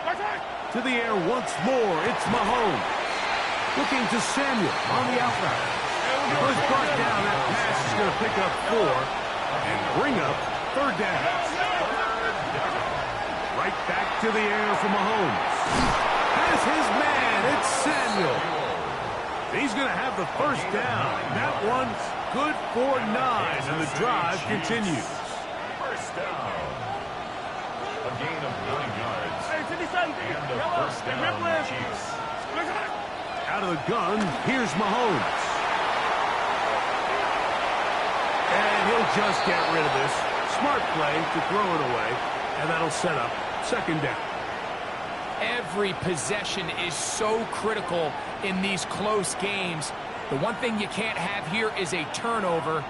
To the air once more, it's Mahomes. Looking to Samuel on the out route. First part down, that pass is going to pick up 4 and bring up third down. Right back to the air for Mahomes. Has his man, it's Samuel. He's going to have the first down. That one's good for 9, and the drive continues. First down. A gain of 9 yards. And the first down, Chiefs. Out of the gun, here's Mahomes. And he'll just get rid of this. Smart play to throw it away, and that'll set up second down. Every possession is so critical in these close games. The one thing you can't have here is a turnover.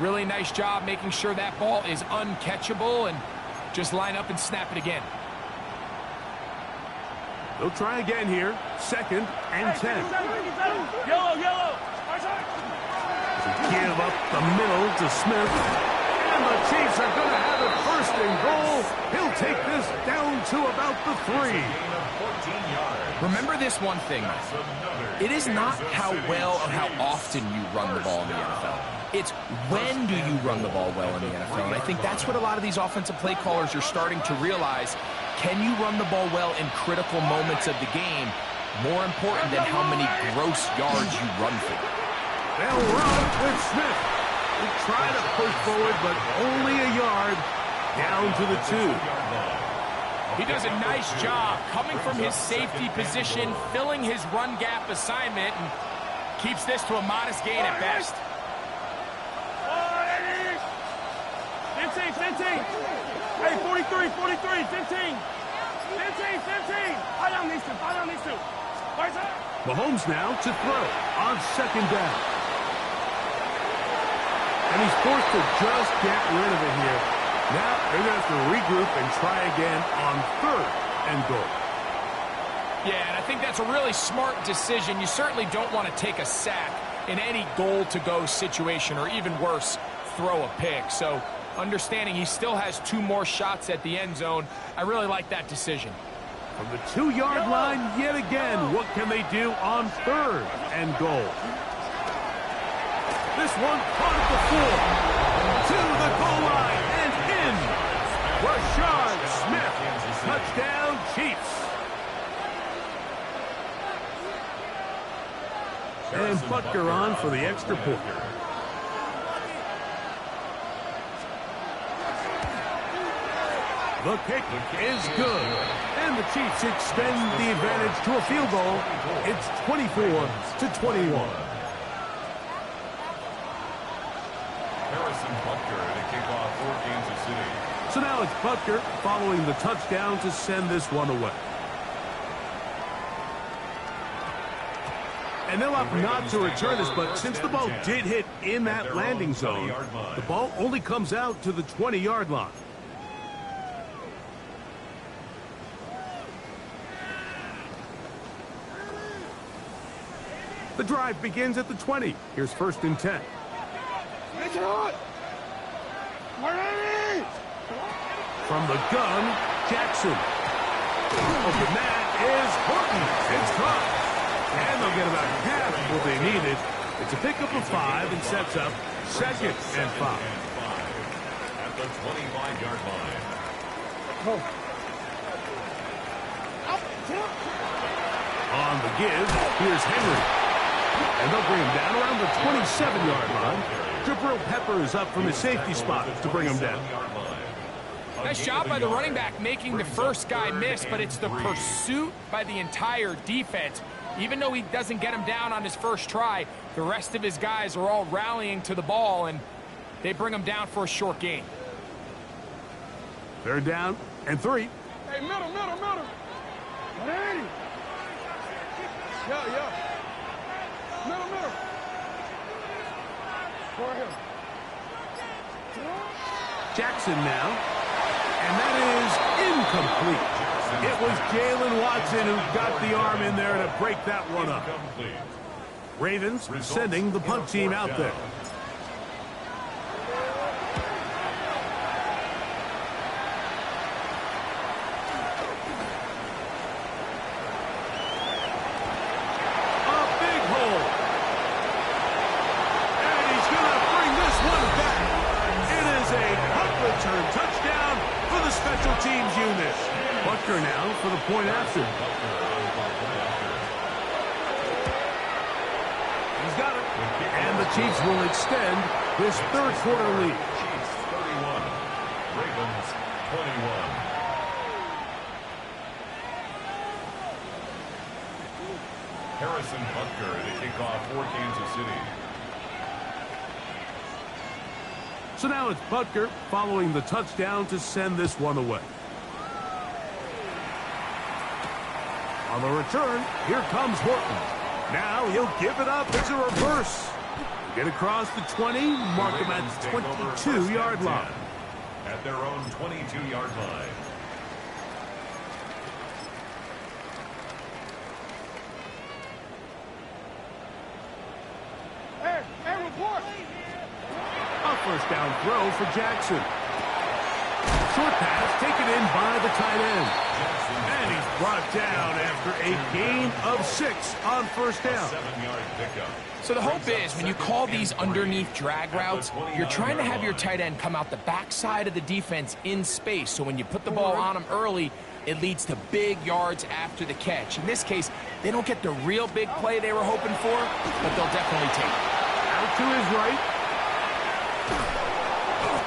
Really nice job making sure that ball is uncatchable, and just line up and snap it again. They'll try again here. Second and 10. Yellow. Give up the middle to Smith. And the Chiefs are going to have it first and goal. He'll take this down to about the 3. Remember this one thing. It is not how well or how often you run the ball in the NFL. It's when do you run the ball well in the NFL. And I think that's what a lot of these offensive play callers are starting to realize. Can you run the ball well in critical moments of the game? More important than how many gross yards you run for. They'll run with Smith. They try to push forward, but only a yard down to the 2. He does a nice job coming from his safety position, filling his run gap assignment, and keeps this to a modest gain at best. 15. Hey, 43, 15. Fight on these two. Mahomes now to throw on second down. And he's forced to just get rid of it here. Now they're going to have to regroup and try again on third and goal. Yeah, and I think that's a really smart decision. You certainly don't want to take a sack in any goal-to-go situation, or even worse, throw a pick. So understanding he still has 2 more shots at the end zone, I really like that decision. From the 2-yard line yet again, what can they do on third and goal? This one caught at the 4. To the goal line and in. Rashard Smith. Touchdown, Chiefs. And Butker on for the extra point. The kick is good. And the Chiefs extend the advantage to a field goal. It's 24-21. Harrison Butker to kick off for Kansas City. So now it's Butker following the touchdown to send this one away. And they'll opt not to return this, but since the ball did hit in that landing zone, the ball only comes out to the 20-yard line. The drive begins at the 20. Here's first and 10. From the gun, Jackson. Open that is Horton. It's caught. And they'll get about half what they needed. It's a pickup of 5 and sets up second and 5. At the 25-yard line. On the give, here's Henry. And they'll bring him down around the 27-yard line. Jabril Peppers up from his safety spot to bring him down. Nice job by the running back making the first guy miss, but it's the pursuit by the entire defense. Even though he doesn't get him down on his first try, the rest of his guys are all rallying to the ball, and they bring him down for a short gain. Third down and 3. Hey, middle. Hey. Yeah. Middle. For him. Jackson now. And that is incomplete. It was Jalen Watson who got the arm in there to break that one up. Ravens sending the punt team out there. doing this. Butker now for the point after. He's got it. And the Chiefs will extend this third quarter lead. Chiefs 31, Ravens 21. Harrison Butker to kick off for Kansas City. So now it's Butker following the touchdown to send this one away. On the return, here comes Horton. Now he'll give it up. It's a reverse. Get across the 20, mark him at the 22-yard line. At their own 22-yard line. Hey, report. A first down throw for Jackson. Short pass taken in by the tight end. And he's brought down after a gain of 6 on first down. 7-yard pickup. So the hope is when you call these underneath drag routes, you're trying to have your tight end come out the backside of the defense in space. So when you put the ball on him early, it leads to big yards after the catch. In this case, they don't get the real big play they were hoping for, but they'll definitely take it. Out to his right.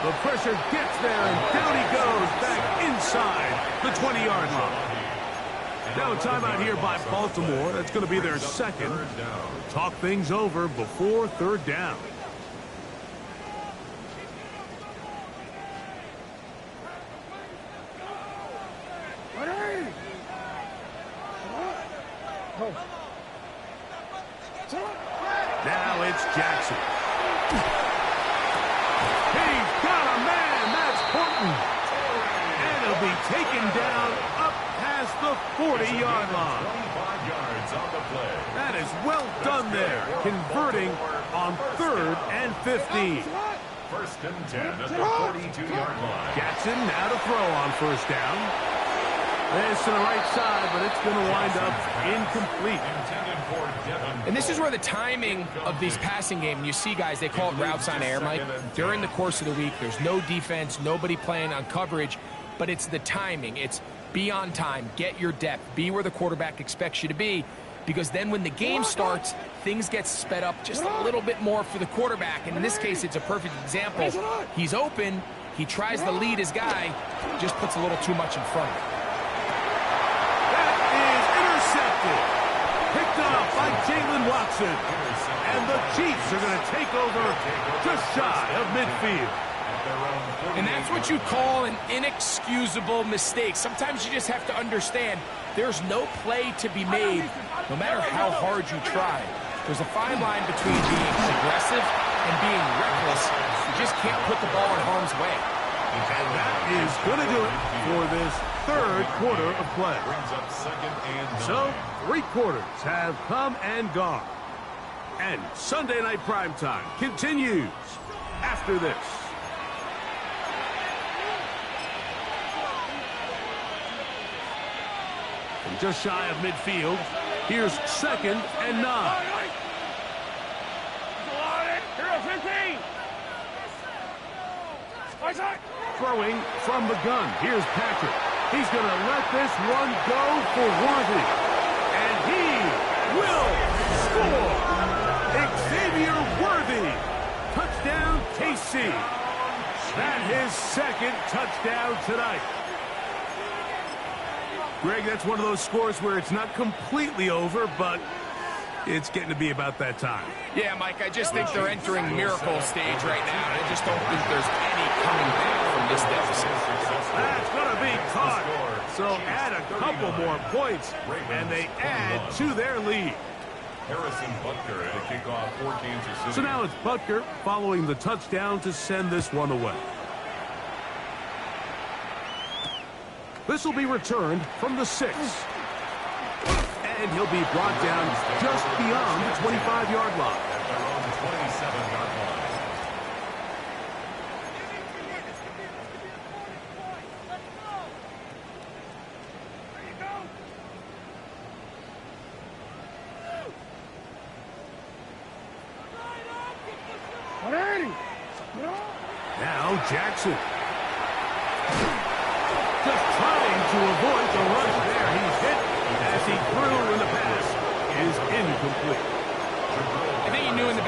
The pressure gets there, and down he goes back inside the 20-yard line. Now a timeout here by Baltimore. That's going to be their second. Talk things over before third down. Now it's Jackson. He's got a man. That's Horton. And he'll be taken down up past the 40-yard line. 25 yards on the play. That is well done there, converting on 3rd and 15. First and 10 at the 42-yard line. Jackson now to throw on first down. This to the right side, but it's going to wind up incomplete. Intended for Devin. And this is where the timing of these passing game, you see guys, they call it routes on air, Mike. During the course of the week, there's no defense, nobody playing on coverage, but it's the timing. It's be on time, get your depth, be where the quarterback expects you to be, because then when the game starts, things get sped up just a little bit more for the quarterback. And in this case, it's a perfect example. He's open, he tries to lead his guy, just puts a little too much in front of him. Picked up by Jalen Watson. And the Chiefs are going to take over just shy of midfield. And that's what you call an inexcusable mistake. Sometimes you just have to understand there's no play to be made, no matter how hard you try. There's a fine line between being aggressive and being reckless. You just can't put the ball in harm's way. And that is going to do it for this third quarter of play. Brings up 2nd and 9. So, 3 quarters have come and gone. And Sunday Night Primetime continues after this. And just shy of midfield, here's 2nd and 9. Throwing from the gun. Here's Patrick. He's going to let this one go for Worthy. And he will score. Xavier Worthy. Touchdown, KC. That's his 2nd touchdown tonight. Greg, that's one of those scores where it's not completely over, but it's getting to be about that time. Yeah, Mike, I just think they're entering miracle stage right now. I just don't think there's any coming back from this deficit. That's going to be caught. So add a couple more points, and they add to their lead. Harrison Butker at a kickoff for Kansas City. So now it's Butker following the touchdown to send this one away. This will be returned from the 6. And he'll be brought down just beyond the 25-yard line. At their own 27-yard line. Now Jackson. Just trying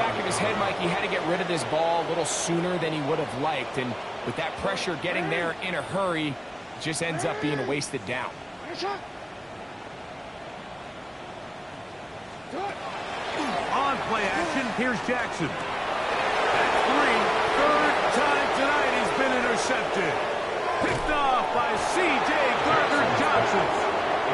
back of his head, Mike, he had to get rid of this ball a little sooner than he would have liked. And with that pressure getting there in a hurry, it just ends up being a wasted down. On play action, here's Jackson. That's three. Third time tonight he's been intercepted. Picked off by C.J. Gardner-Johnson.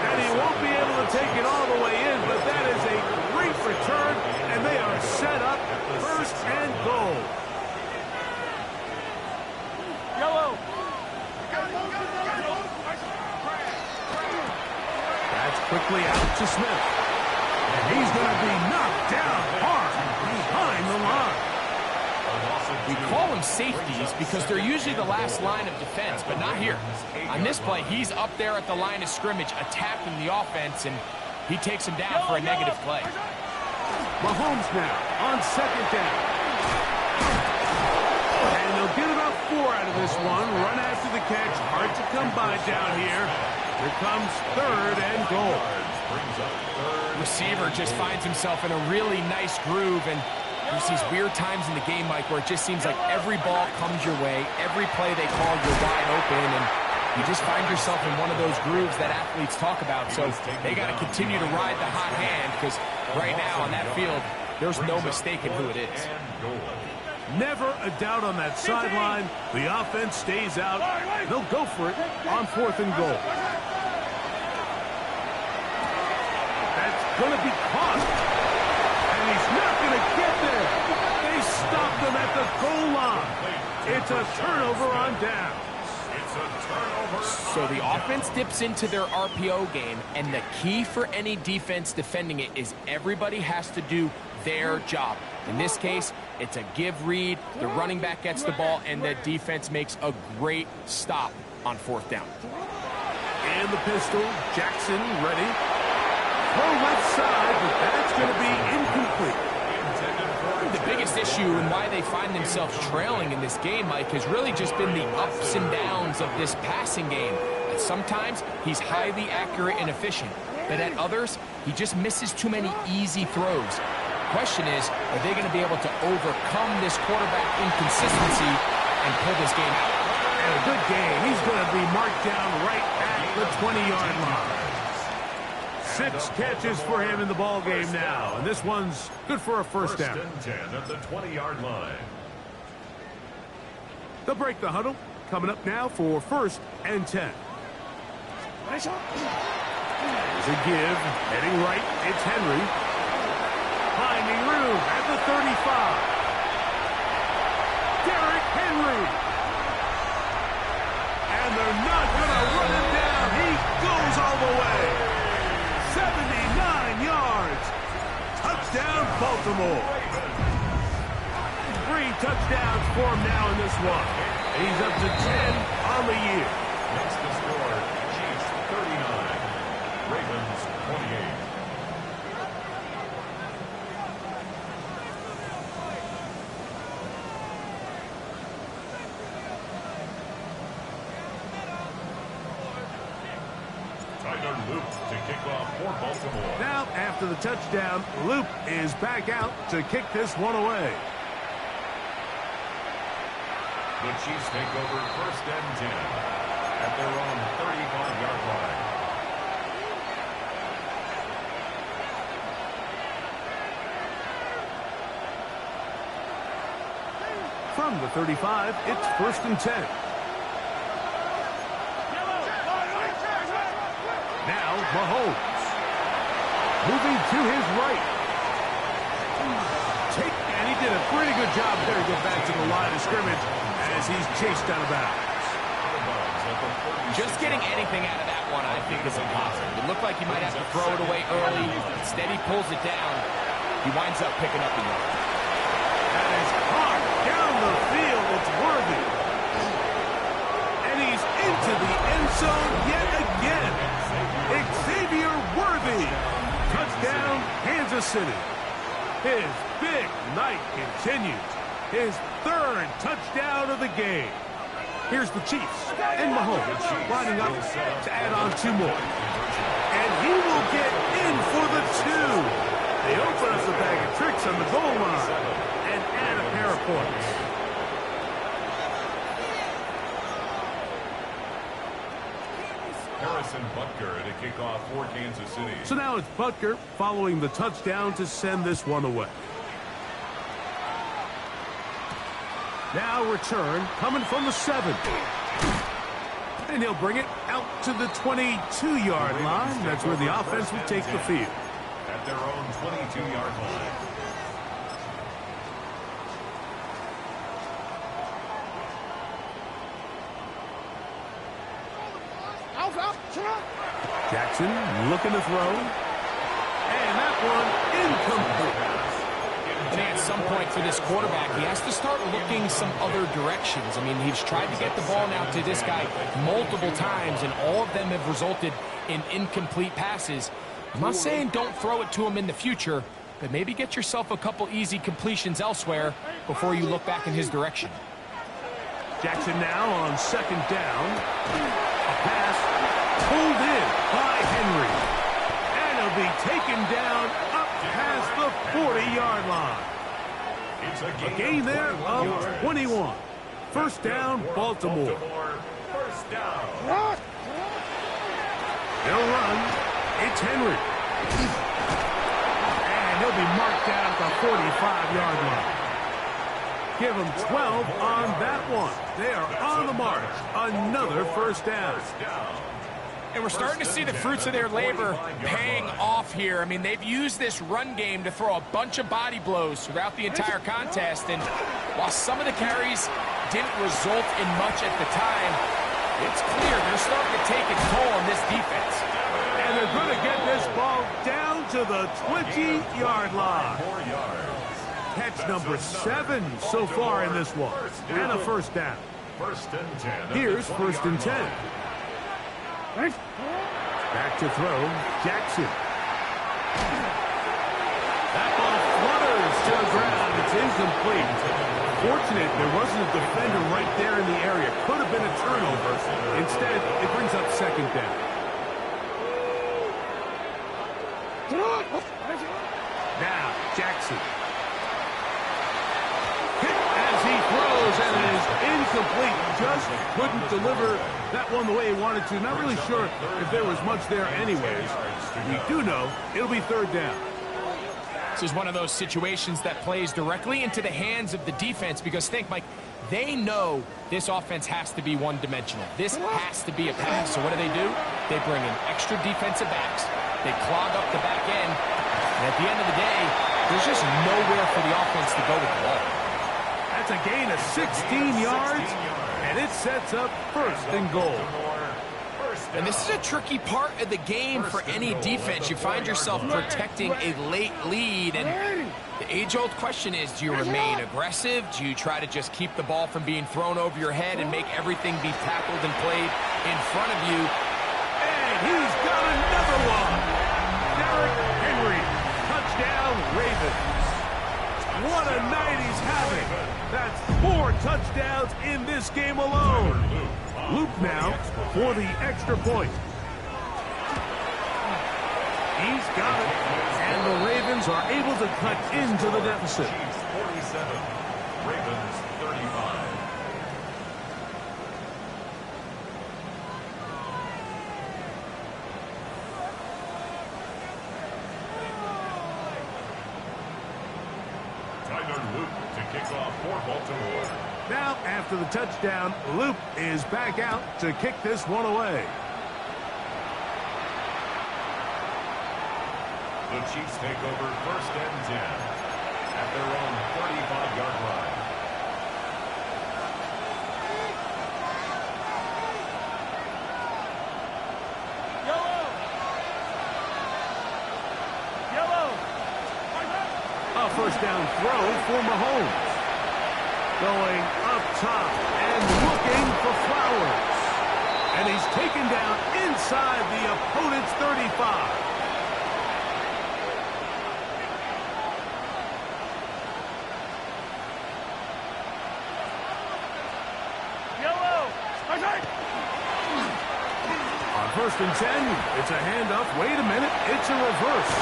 And he won't be able to take it all the way in, but that is a great return, and they are set up first and goal. Yellow. That's quickly out to Smith. And he's going to be knocked down hard behind the line. We call them safeties because they're usually the last line of defense, but not here. On this play, he's up there at the line of scrimmage attacking the offense, and he takes him down for a negative play. Mahomes now on second down. And they'll get about 4 out of this one. Run after the catch. Hard to come by down here. Here comes third and goal. Receiver just finds himself in a really nice groove, and there's these weird times in the game, Mike, where it just seems like every ball comes your way. Every play they call, you're wide open, and you just find yourself in one of those grooves that athletes talk about. So they got to continue to ride the hot hand, because right now on that field, there's no mistaking who it is. Never a doubt on that sideline. The offense stays out. They'll go for it on fourth and goal. That's going to be caught. And he's not going to get there. They stopped him at the goal line. It's a turnover on down. So the offense dips into their RPO game, and the key for any defense defending it is everybody has to do their job. In this case, it's a give read, the running back gets the ball, and the defense makes a great stop on fourth down. And the pistol, Jackson ready. Throw left side, but that's going to be incomplete. The biggest issue and why they find themselves trailing in this game, Mike, has really just been the ups and downs of this passing game. Sometimes he's highly accurate and efficient, but at others, he just misses too many easy throws. The question is, are they going to be able to overcome this quarterback inconsistency and pull this game out? And a good game. He's going to be marked down right at the 20-yard line. 6 catches for him in the ball game now, and this one's good for a first down. First and 10 at the 20-yard line. They'll break the huddle. Coming up now for first and 10. There's a give. Heading right, it's Henry. Finding room at the 35. Derrick Henry. And they're not going to run him down. He goes all the way. 79 yards. Touchdown, Baltimore. 3 touchdowns for him now in this one. He's up to 10 on the year. Next to score, Chiefs 39, Ravens 28. Tyler Loop to kick off for Baltimore. Now, after the touchdown, Loop is back out to kick this one away. The Chiefs take over first and 10 at their own 35-yard line. From the 35, it's first and 10. Now, Mahomes. Moving to his right. And he did a pretty good job there to get back to the line of scrimmage as he's chased out of bounds. Just getting anything out of that one, I think, is impossible. It looked like he might have to throw it away early. Instead, he pulls it down. He winds up picking up the yard. That is hard down the field. It's Worthy. And he's into the end zone yet again. Xavier Worthy. Touchdown, Kansas City. His big night continues. His 3rd touchdown of the game. Here's the Chiefs and Mahomes lining up to add on 2 more. And he will get in for the 2. They open up the bag of tricks on the goal line and add a pair of points. Harrison Butker to kick off for Kansas City. So now it's Butker following the touchdown to send this one away. Now return coming from the 7. And he'll bring it out to the 22-yard line. That's where the offense will take the field. At their own 22-yard line. Jackson looking to throw. And that one incomplete. I think at some point for this quarterback, he has to start looking some other directions. I mean, he's tried to get the ball now to this guy multiple times, and all of them have resulted in incomplete passes. I'm not saying don't throw it to him in the future, but maybe get yourself a couple easy completions elsewhere before you look back in his direction. Jackson now on second down. A pass pulled in by Henry. And he'll be taken down up past the 40-yard line. It's A gain there of 21. First down, Baltimore. First down. They'll run. It's Henry. And he'll be marked down at the 45-yard line. Give them 12 on that one. They are on the march. Another first down. And we're starting to see the fruits of their labor paying off here. I mean, they've used this run game to throw a bunch of body blows throughout the entire contest. And while some of the carries didn't result in much at the time, it's clear they're starting to take its toll on this defense. And they're going to get this ball down to the 20-yard line. 4 yards. Catch number 7 so far in this one. And a first down. First and 10. Here's first and 10. Back to throw, Jackson. That ball flutters to the ground. It's incomplete. Fortunate there wasn't a defender right there in the area. Could have been a turnover. Instead, it brings up second down. Now, Jackson. Hit as he throws, and it is incomplete. Just couldn't deliver that one the way he wanted to. Not really sure if there was much there anyways. We do know it'll be third down. This is one of those situations that plays directly into the hands of the defense because think, Mike, they know this offense has to be one-dimensional. This has to be a pass. So what do? They bring in extra defensive backs. They clog up the back end. And at the end of the day, there's just nowhere for the offense to go with the ball. That's a gain of 16 yards, and it sets up first and goal. And this is a tricky part of the game for any defense. You find yourself protecting a late lead, and the age-old question is, do you remain aggressive? Do you try to just keep the ball from being thrown over your head and make everything be tackled and played in front of you? And he's got another one. Derrick Henry, touchdown Ravens. What a night he's having. That's 4 touchdowns in this game alone. Luke now for the extra point. He's got it. And the Ravens are able to cut into the deficit. 47, Ravens 35. Tyler Luke to kick off for Baltimore. Now, after the touchdown, Luke is back out to kick this one away. The Chiefs take over first and 10 at their own 35-yard line. A first down throw for Mahomes. Going up top and looking for Flowers. And he's taken down inside the opponent's 35. On first and 10, it's a handoff. Wait a minute, it's a reverse.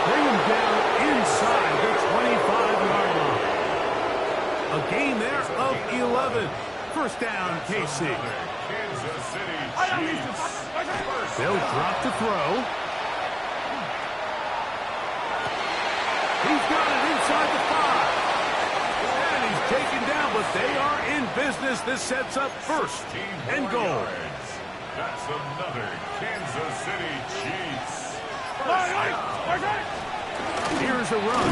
bring him down inside the 25-yard line. A gain there of 11. First down, KC. Kansas City Chiefs. They'll drop to throw. He's got it inside the 5. And he's taken down, but they are in business. This sets up first and goal. That's another Kansas City Chiefs. Here's a run.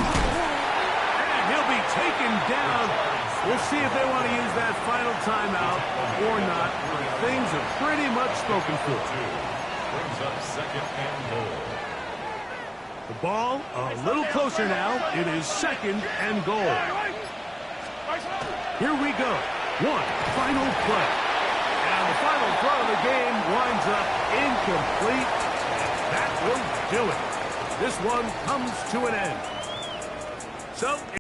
And he'll be taken down. We'll see if they want to use that final timeout or not. Things are pretty much spoken for. Brings up second and goal. The ball a little closer now. It is second and goal. Here we go. One final play. And the final throw of the game winds up incomplete. That will do it. This one comes to an end. So